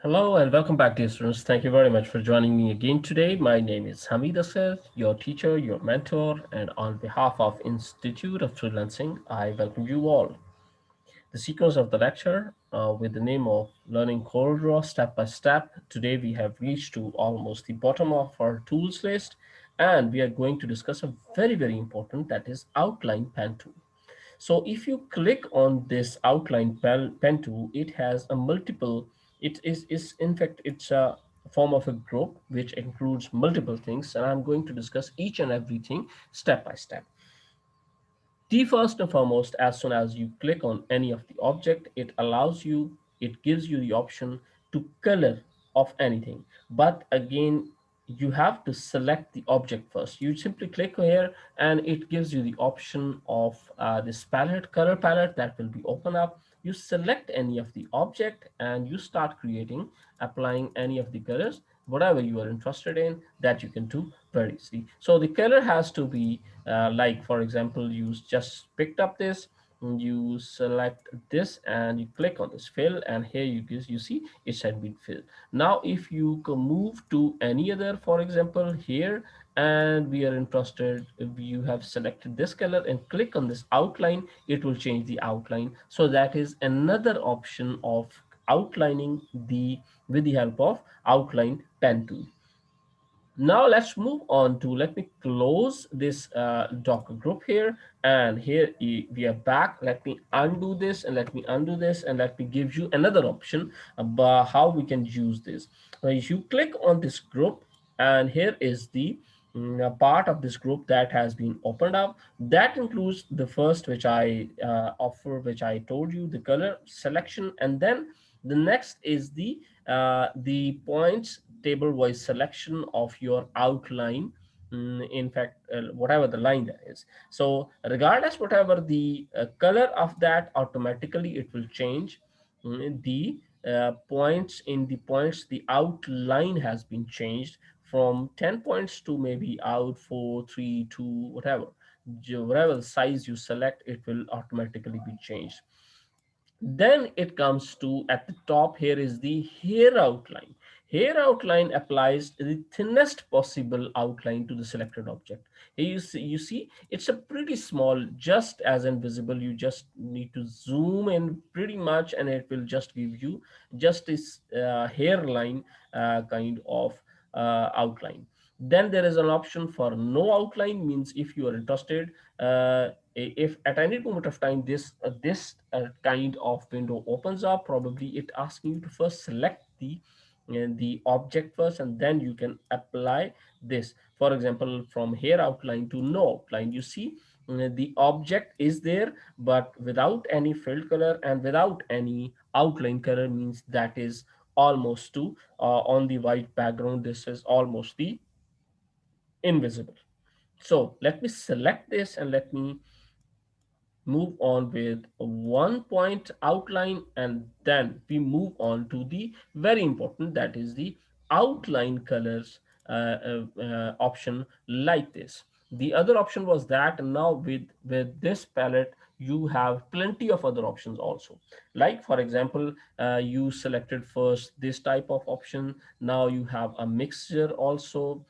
Hello and welcome back, dear students. Thank you very much for joining me again today. My name is Hameed Asghar, your teacher, your mentor, and on behalf of Institute of Freelancing, I welcome you all. The sequence of the lecture with the name of Learning CorelDRAW Step by Step. Today we have reached to almost the bottom of our tools list, and we are going to discuss a very important, that is Outline Pen tool. So if you click on this outline pen tool, it has a multiple, it is in fact, it's a form of a group which includes multiple things, and I'm going to discuss each and everything step by step. The first and foremost, as soon as you click on any of the object, it gives you the option to color of anything. But again, you have to select the object first. You simply click here and it gives you the option of this color palette that will be open up. You select any of the object and you start creating, applying any of the colors, whatever you are interested in, that you can do very easily. So the color has to be like, for example, you just picked up this, you select this and you click on this fill, and here you see it had been filled. Now if you can move to any other, for example here, and we are interested, if you have selected this color and click on this outline, it will change the outline. So that is another option of outlining the with the help of outline pen tool. Now let's move on to, let me close this Docker group here, and here we are back. Let me undo this and let me undo this and let me give you another option about how we can use this. Now if you click on this group, and here is the a part of this group that has been opened up, that includes the first, which I offer, which I told you, the color selection, and then the next is the points table wise selection of your outline. In fact, whatever the line that is, so regardless whatever the color of that, automatically it will change. The points, in the points, the outline has been changed from 10 points to maybe out 4 3 2, whatever size you select, it will automatically be changed. Then it comes to, at the top here is the hair outline. Hair outline applies the thinnest possible outline to the selected object. Here you see it's a pretty small, just as invisible. You just need to zoom in pretty much and it will just give you just this hairline kind of outline. Then there is an option for no outline, means if you are interested, if at any moment of time this kind of window opens up, probably it asking you to first select the object first, and then you can apply this. For example, from here outline to no outline, you see the object is there but without any filled color and without any outline color, means that is almost to on the white background, this is almost the invisible. So let me select this and let me move on with a 1 point outline, and then we move on to the very important, that is the outline colors option, like this. The other option was that, now with this palette you have plenty of other options also. Like for example, you selected first this type of option, now you have a mixture also.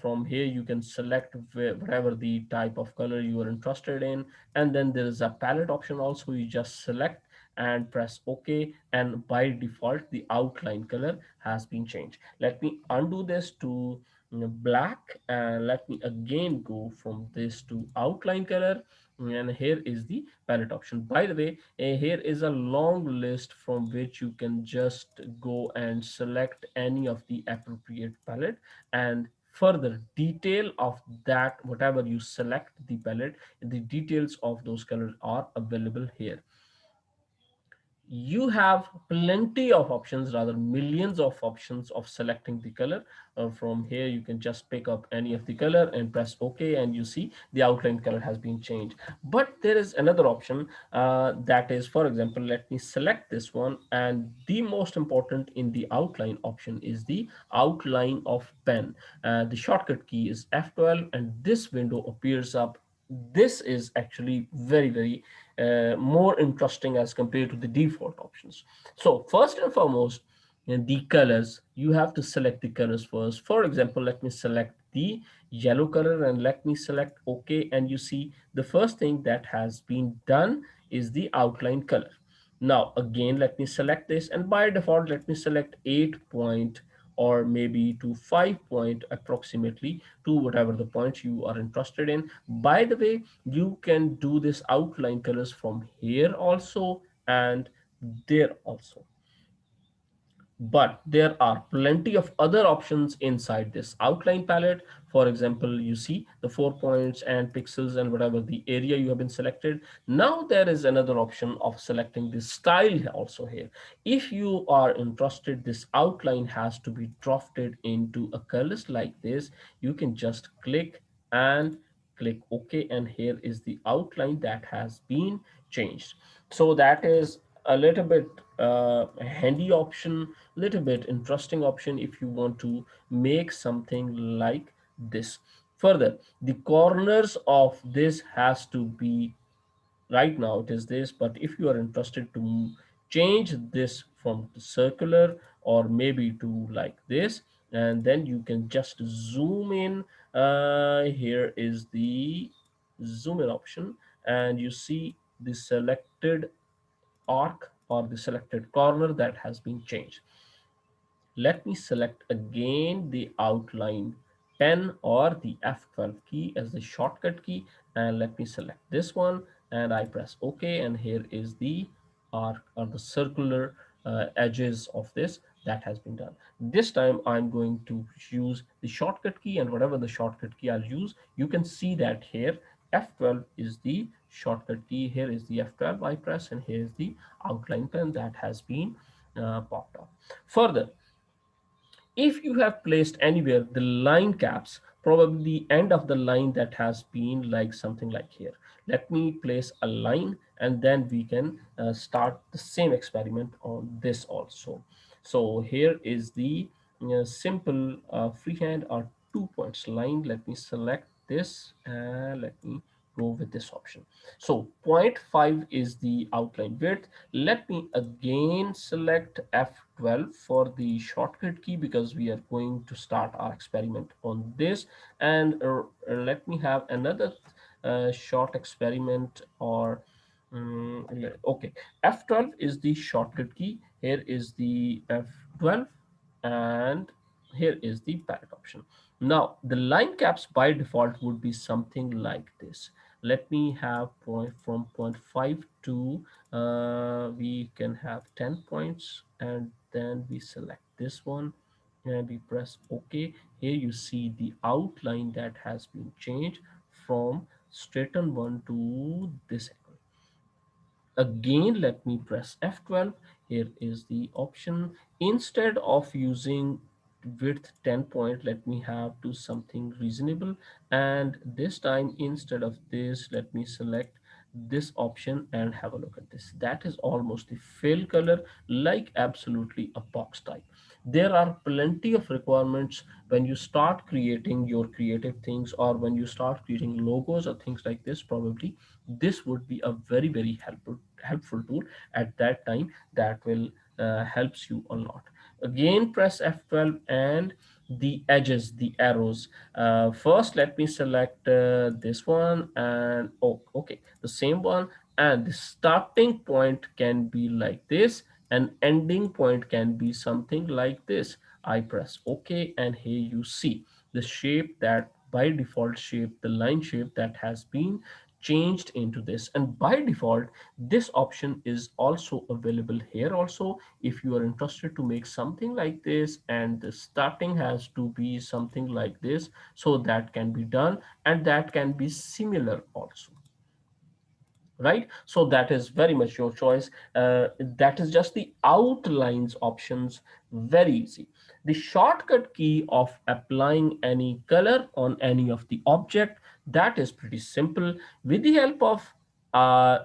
From here you can select whatever the type of color you are interested in, and then there is a palette option also. You just select and press OK, and by default the outline color has been changed. Let me undo this to black, and let me again go from this to outline color, and here is the palette option. By the way, here is a long list from which you can just go and select any of the appropriate palette, and further detail of that, whatever you select the palette, the details of those colors are available here. You have plenty of options, rather millions of options of selecting the color. From here you can just pick up any of the color and press OK, and you see the outline color has been changed. But there is another option, that is, for example, let me select this one, and the most important in the outline option is the outline of pen. The shortcut key is F12, and this window appears up. This is actually very more interesting as compared to the default options. So first and foremost, and the colors, you have to select the colors first. For example, let me select the yellow color and let me select OK, and you see the first thing that has been done is the outline color. Now again, let me select this, and by default let me select 8 point or maybe to 5 point approximately, to whatever the points you are interested in. By the way, you can do this outline colors from here also and there also, but there are plenty of other options inside this outline palette. For example, you see the 4 points and pixels and whatever the area you have been selected. Now there is another option of selecting the style also here. If you are interested this outline has to be drafted into a colors like this, you can just click and click OK, and here is the outline that has been changed. So that is a little bit handy option, little bit interesting option if you want to make something like this. Further, the corners of this has to be, right now it is this, but if you are interested to change this from circular or maybe to like this, and then you can just zoom in. Here is the zoom in option, and you see the selected arc or the selected corner that has been changed. Let me select again the outline pen or the F12 key as the shortcut key, and let me select this one and I press OK, and here is the arc or the circular edges of this that has been done. This time I'm going to use the shortcut key, and whatever the shortcut key I'll use, you can see that here F12 is the shortcut key, here is the F12 I press, and here is the outline pen that has been popped up. Further, if you have placed anywhere the line caps, probably the end of the line that has been like something like here. Let me place a line and then we can start the same experiment on this also. So here is the simple freehand or 2 points line. Let me select this and let me go with this option. So zero point 0.5 is the outline width. Let me again select F12 for the shortcut key because we are going to start our experiment on this. And let me have another short experiment or okay, F12 is the shortcut key. Here is the F12 and here is the palette option. Now the line caps by default would be something like this. Let me have point from 0.5 to we can have 10 points, and then we select this one and we press OK. Here you see the outline that has been changed from straighten one to this angle. Again, let me press F12. Here is the option. Instead of using width 10 point, let me have to something reasonable, and this time instead of this let me select this option and have a look at this. That is almost the fill color, like absolutely a box type. There are plenty of requirements when you start creating your creative things, or when you start creating logos or things like this. Probably this would be a very helpful tool at that time that will helps you a lot. Again press F12 and the edges, the arrows. First let me select this one, and oh okay, the same one, and the starting point can be like this and ending point can be something like this. I press OK, and here you see the shape, that by default shape, the line shape that has been changed into this. And by default this option is also available here also. If you are interested to make something like this and the starting has to be something like this, so that can be done, and that can be similar also, right? So that is very much your choice. That is just the outlines options, very easy. The shortcut key of applying any color on any of the object, that is pretty simple. With the help of uh,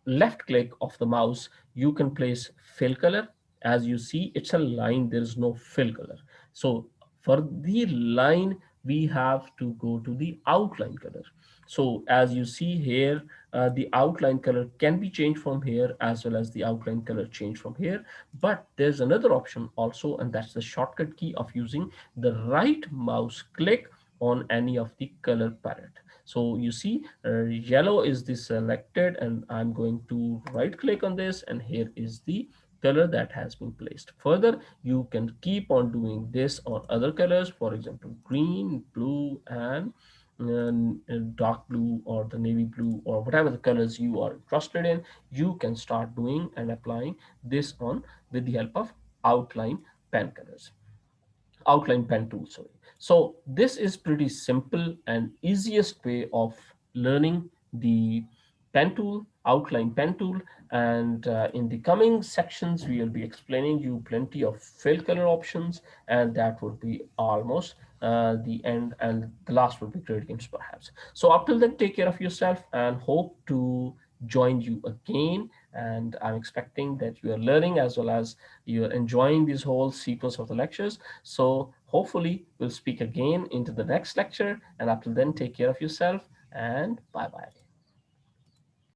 left click of the mouse, you can place fill color. As you see, it's a line, there is no fill color. So for the line we have to go to the outline color. So as you see here, The outline color can be changed from here, as well as the outline color change from here. But there's another option also, and that's the shortcut key of using the right mouse click on any of the color palette. So you see, yellow is the selected, and I'm going to right click on this, and here is the color that has been placed. Further, you can keep on doing this on other colors, for example green, blue, and dark blue, or the navy blue, or whatever the colors you are interested in. You can start doing and applying this on with the help of outline pen colors, outline pen tool, sorry. So this is pretty simple and easiest way of learning the pen tool, outline pen tool. And in the coming sections we will be explaining you plenty of fill color options, and that would be almost the end, and the last would be gradients perhaps. So up till then, take care of yourself, and hope to join you again. And I'm expecting that you are learning as well as you are enjoying this whole sequence of the lectures. So hopefully we'll speak again into the next lecture, and up till then, take care of yourself, and bye bye.